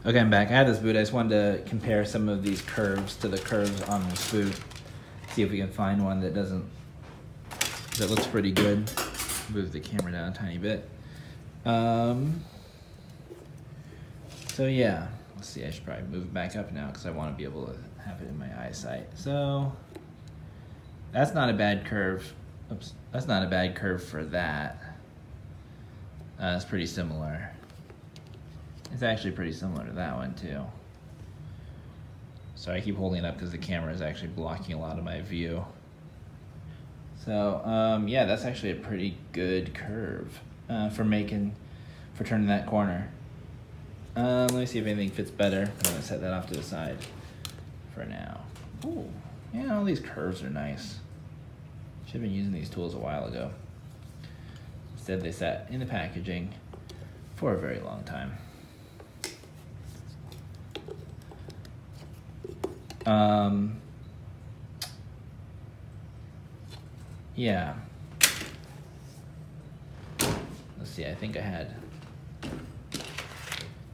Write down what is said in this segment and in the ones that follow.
Okay, I'm back. I had this boot. I just wanted to compare some of these curves to the curves on this boot. See if we can find one that looks pretty good. Move the camera down a tiny bit. So yeah, let's see. I should probably move it back up now because I want to be able to have it in my eyesight. So that's not a bad curve. Oops, that's not a bad curve for that. It's pretty similar. It's actually pretty similar to that one too. So I keep holding it up because the camera is actually blocking a lot of my view. So yeah, that's actually a pretty good curve for turning that corner. Let me see if anything fits better. I'm gonna set that off to the side for now. Ooh, yeah, all these curves are nice. Should have been using these tools a while ago. Instead, they sat in the packaging for a very long time. Yeah. Let's see, I think I had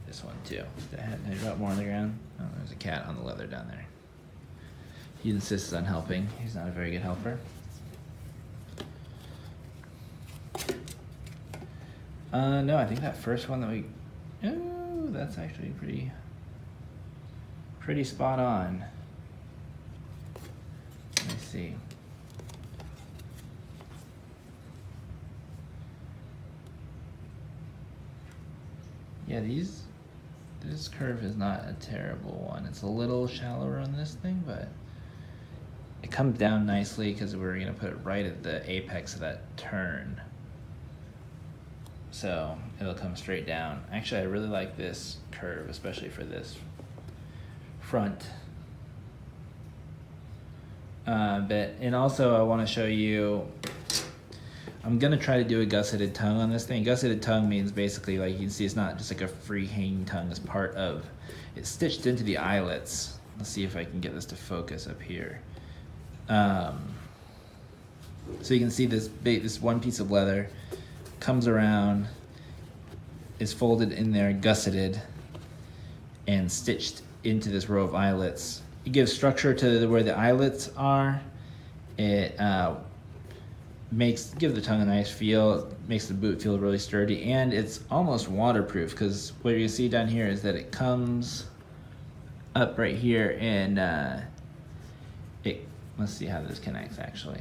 this one too. Did I drop more on the ground? Oh, there's a cat on the leather down there. He insists on helping. He's not a very good helper. No, I think that first one that that's actually pretty spot on. Let me see. Yeah, this curve is not a terrible one. It's a little shallower on this thing, but it comes down nicely because we're gonna put it right at the apex of that turn. So it'll come straight down. Actually, I really like this curve, especially for this front bit. And also I wanna show you, I'm gonna try to do a gusseted tongue on this thing. Gusseted tongue means basically, like you can see, it's not just like a free hanging tongue. It's it's stitched into the eyelets. Let's see if I can get this to focus up here. So you can see this one piece of leather comes around, is folded in there, gusseted, and stitched into this row of eyelets. It gives structure to where the eyelets are. It gives the tongue a nice feel, makes the boot feel really sturdy, and it's almost waterproof because what you see down here is that it comes up right here and let's see how this connects actually.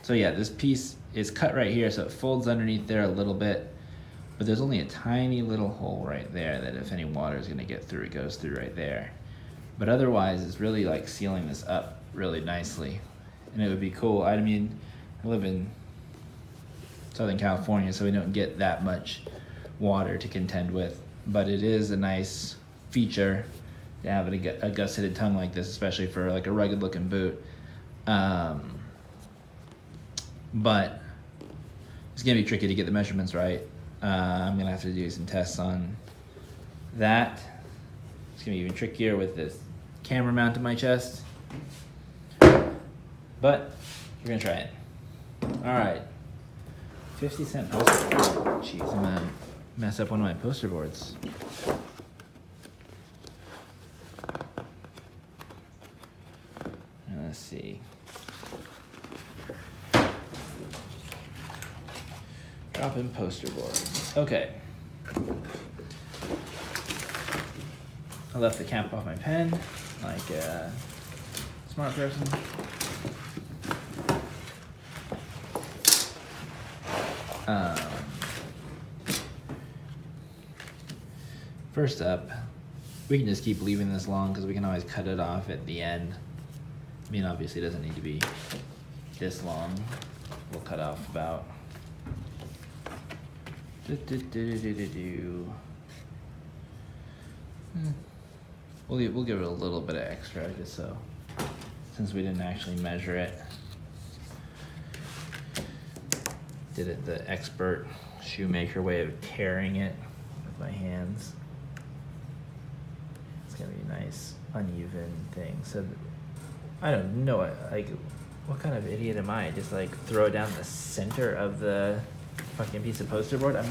So yeah, this piece is cut right here, so it folds underneath there a little bit, but there's only a tiny little hole right there that if any water is gonna get through, it goes through right there. But otherwise, it's really like sealing this up really nicely. And it would be cool. I mean, I live in Southern California, so we don't get that much water to contend with, but it is a nice feature to have a gusseted tongue like this, especially for like a rugged looking boot. But it's gonna be tricky to get the measurements right. I'm gonna have to do some tests on that. It's gonna be even trickier with this camera mount to my chest, but we're gonna try it. All right, 50-cent poster board. Jeez, I'm gonna mess up one of my poster boards. Let's see. Drop in poster boards. Okay. I left the cap off my pen, like a smart person. First up, we can just keep leaving this long because we can always cut it off at the end. I mean, obviously it doesn't need to be this long. We'll cut off about We'll give it a little bit of extra just so, since we didn't actually measure it. Did it the expert shoemaker way of tearing it with my hands. It's gonna be a nice uneven thing. So I don't know, like, what kind of idiot am I? Just like throw it down the center of the fucking piece of poster board? I'm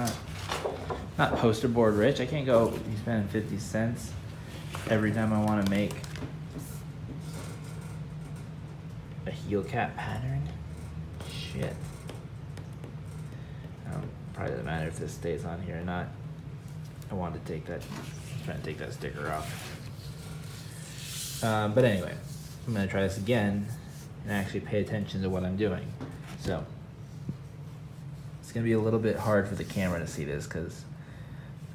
not poster board rich. I can't go be spending 50 cents every time I want to make a heel cap pattern. Shit. Probably doesn't matter if this stays on here or not. I wanted to take that, I'm trying to take that sticker off. But anyway, I'm gonna try this again and actually pay attention to what I'm doing. So, it's gonna be a little bit hard for the camera to see this because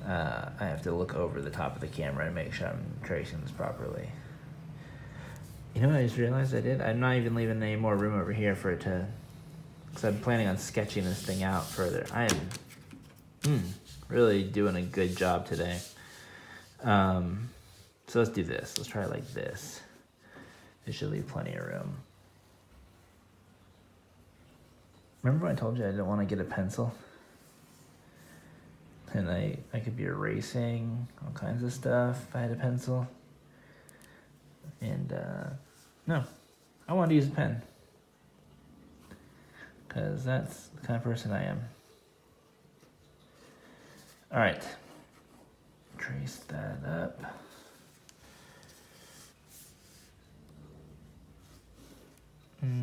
I have to look over the top of the camera and make sure I'm tracing this properly. You know what I just realized I did? I'm not even leaving any more room over here for it to, because I'm planning on sketching this thing out further. I am really doing a good job today. So let's do this. Let's try it like this. It should leave plenty of room. Remember when I told you I didn't want to get a pencil? And I could be erasing all kinds of stuff if I had a pencil. And no, I want to use a pen. Because that's the kind of person I am. All right. Trace that up.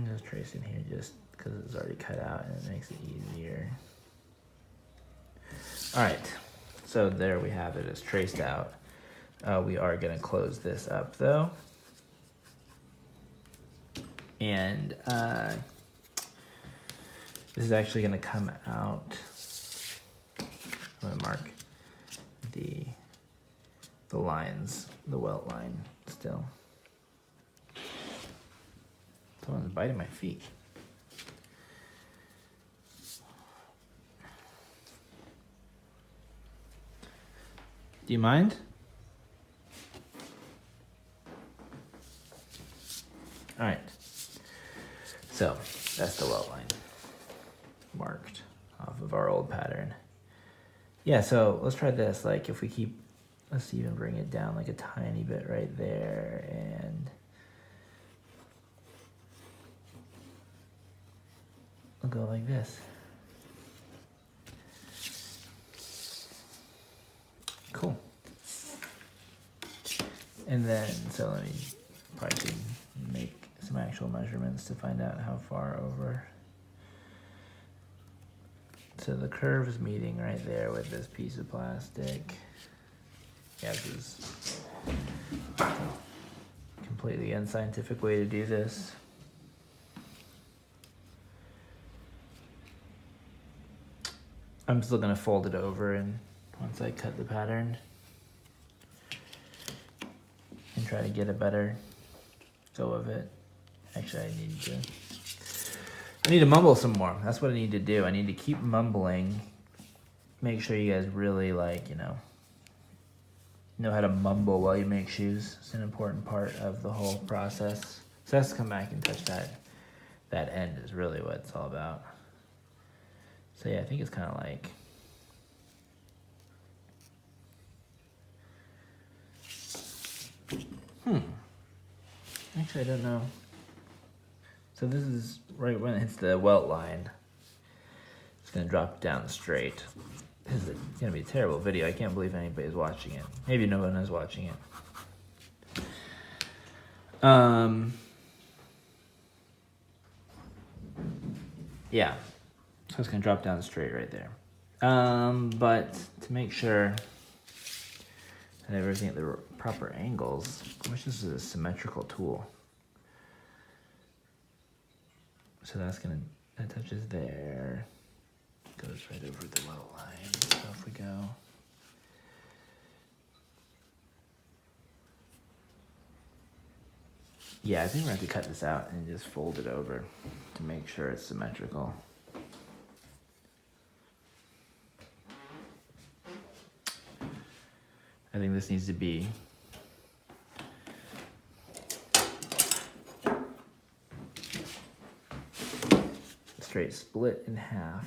Just tracing here just because it's already cut out and it makes it easier. All right, so there we have it. It's traced out. We are going to close this up though. And this is actually going to come out. I'm going to mark the lines, the welt line still. Someone's biting my feet. Do you mind? All right. So that's the welt line marked off of our old pattern. Yeah, so let's try this. Like if we keep, let's even bring it down like a tiny bit right there, and we'll go like this. Cool. And then, so let me probably make some actual measurements to find out how far over. So the curve is meeting right there with this piece of plastic. Yeah, this is a completely unscientific way to do this. I'm still gonna fold it over and once I cut the pattern and try to get a better go of it. Actually, I need to mumble some more. That's what I need to do. I need to keep mumbling. Make sure you guys really know how to mumble while you make shoes. It's an important part of the whole process. So let's come back and touch that end is really what it's all about. So yeah, I think it's kind of like, actually I don't know. So this is right when it hits the welt line. It's gonna drop down straight. This is gonna be a terrible video. I can't believe anybody's watching it. Maybe no one is watching it. Yeah, so it's gonna drop down straight right there. But to make sure that everything at the proper angles, I wish this is a symmetrical tool. So that touches there, goes right over the welt line. So if we go, yeah, I think we're gonna have to cut this out and just fold it over to make sure it's symmetrical. I think this needs to be straight split in half.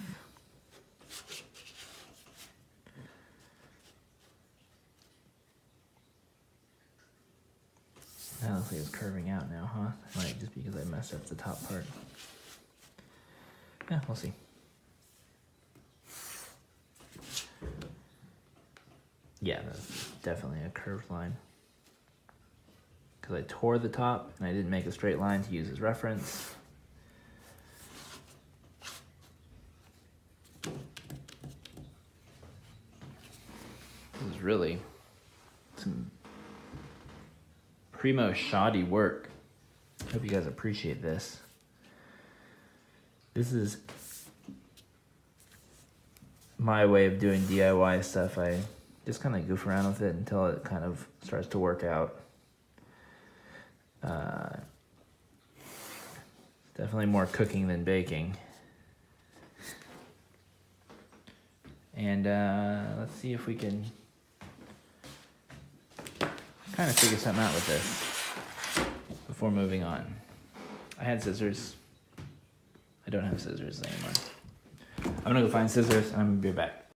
That looks like it's curving out now, huh? Might just because I messed up the top part. Yeah, we'll see. Yeah, that's definitely a curved line. because I tore the top and I didn't make a straight line to use as reference. This is really some primo shoddy work. I hope you guys appreciate this. This is my way of doing DIY stuff. I just kind of goof around with it until it kind of starts to work out. Definitely more cooking than baking. And let's see if we can kind of figure something out with this before moving on. I had scissors. I don't have scissors anymore. I'm gonna go find scissors and I'm gonna be back.